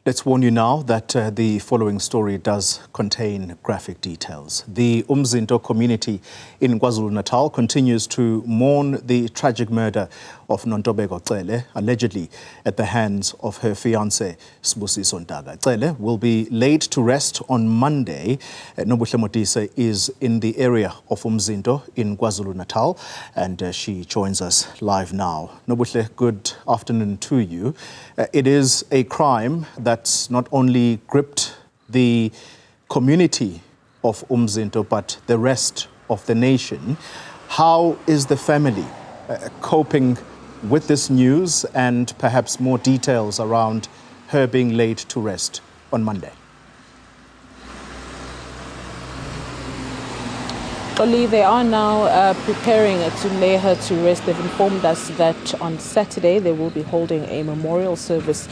Let's warn you now that the following story does contain graphic details. The Umzinto community in KwaZulu-Natal continues to mourn the tragic murder of Nontobeko Cele, allegedly at the hands of her fiancé, SIbusiso Ntaka. Cele will be laid to rest on Monday. Nobuhle Modise is in the area of Umzinto in KwaZulu-Natal, and she joins us live now. Nobuhle, good afternoon to you. It is a crime that's not only gripped the community of Umzinto, but the rest of the nation. How is the family coping with this news, and perhaps more details around her being laid to rest on Monday? Oli, they are now preparing to lay her to rest. They've informed us that on Saturday they will be holding a memorial service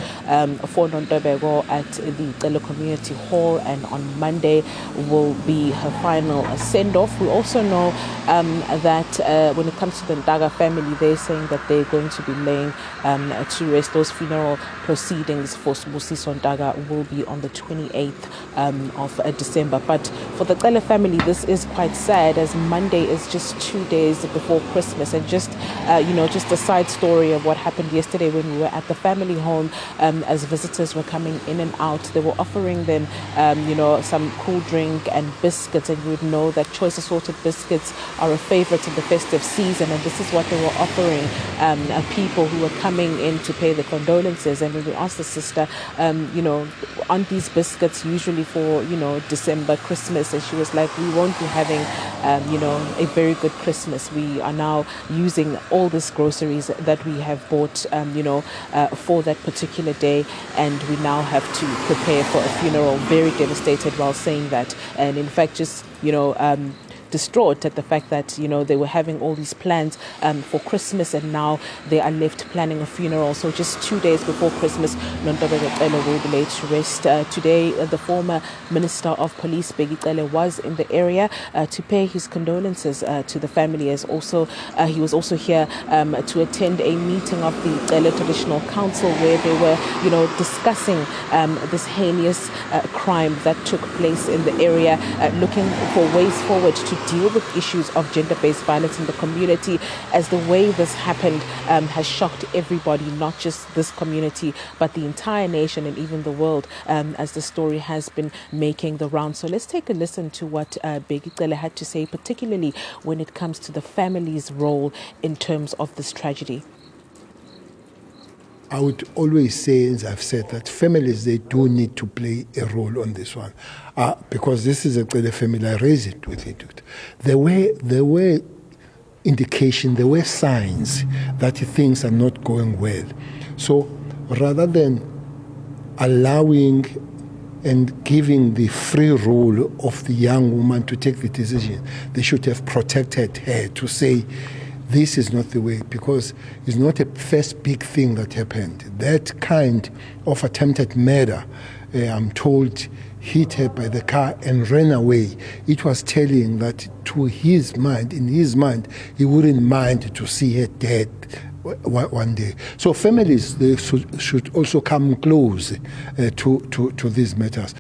for Nontobeko at the Cele Community Hall, and on Monday will be her final send-off. We also know that when it comes to the Ntaka family, they're saying that they're going to be laying to rest. Those funeral proceedings for SIbusiso Ntaka will be on the 28th of December. But for the Cele family, this is quite sad, as Monday is just 2 days before Christmas. And just just a side story of what happened yesterday when we were at the family home, as visitors were coming in and out, they were offering them some cool drink and biscuits, and you would know that choice assorted biscuits are a favorite in the festive season, and this is what they were offering people who were coming in to pay the condolences. And when we asked the sister, aren't these biscuits usually for December, Christmas? And she was like, we won't be having a very good Christmas. We are now using all these groceries that we have bought, for that particular day, and we now have to prepare for a funeral. Very devastated while saying that, and in fact, just distraught at the fact that they were having all these plans for Christmas, and now they are left planning a funeral. So just 2 days before Christmas, Nontobeko Cele will be laid to rest. Today, the former Minister of Police, Cele, was in the area to pay his condolences to the family. As also, he was also here to attend a meeting of the Cele Traditional Council, where they were, discussing this heinous crime that took place in the area, looking for ways forward to deal with issues of gender-based violence in the community, as the way this happened has shocked everybody, not just this community, but the entire nation and even the world, as the story has been making the round. So let's take a listen to what Cele had to say, particularly when it comes to the family's role in terms of this tragedy. I would always say, as I've said, that families, they do need to play a role on this one. Because this is a Cele family, I raised it with it. There were indication, there were signs that things are not going well. So rather than allowing and giving the free role of the young woman to take the decision, they should have protected her to say, this is not the way, because it's not a first big thing that happened. That kind of attempted murder, I'm told, hit her by the car and ran away. It was telling that in his mind, he wouldn't mind to see her dead one day. So families, they should also come close to these matters.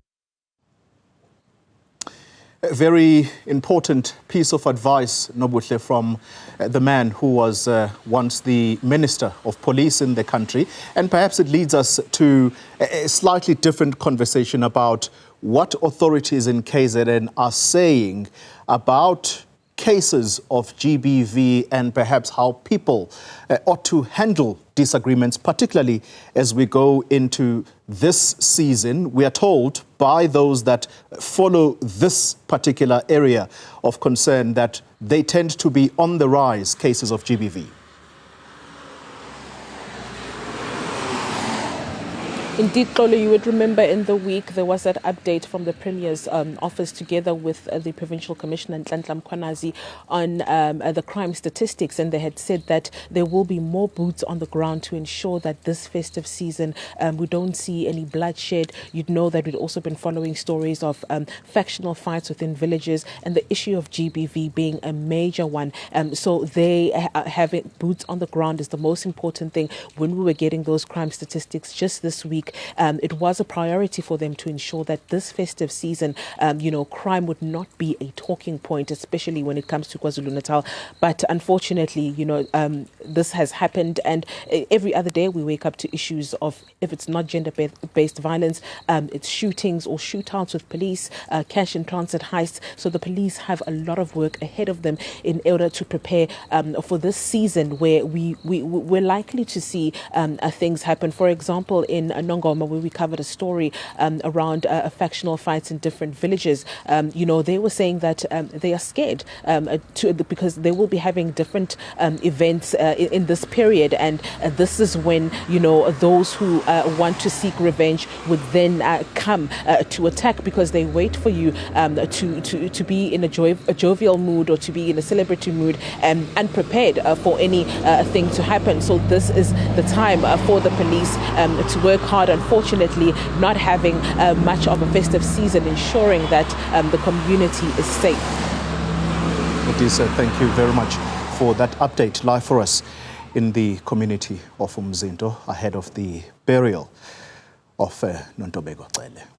A very important piece of advice, Nobuhle, from the man who was once the Minister of Police in the country. And perhaps it leads us to a slightly different conversation about what authorities in KZN are saying about cases of GBV, and perhaps how people ought to handle disagreements, particularly as we go into this season. We are told by those that follow this particular area of concern that they tend to be on the rise, cases of GBV. Indeed, Xolo, you would remember in the week there was that update from the Premier's office together with the Provincial Commissioner Nhlanhla Mkhwanazi on the crime statistics, and they had said that there will be more boots on the ground to ensure that this festive season we don't see any bloodshed. You'd know that we'd also been following stories of factional fights within villages, and the issue of GBV being a major one. So they having boots on the ground is the most important thing. When we were getting those crime statistics just this week, week, it was a priority for them to ensure that this festive season, crime would not be a talking point, especially when it comes to KwaZulu-Natal. But unfortunately, this has happened, and every other day we wake up to issues of, if it's not gender-based violence, it's shootings or shootouts with police, cash in transit heists. So the police have a lot of work ahead of them in order to prepare for this season where we're likely to see things happen. For example, in Nongoma, where we covered a story around factional fights in different villages, they were saying that they are scared because they will be having different events in this period, and this is when those who want to seek revenge would then come to attack, because they wait for you to be in a jovial mood or to be in a celebratory mood and unprepared for anything to happen. So this is the time for the police to work hard. Unfortunately, not having much of a festive season, ensuring that the community is safe. Modise, thank you very much for that update live for us in the community of Umzinto ahead of the burial of Nontobeko Cele.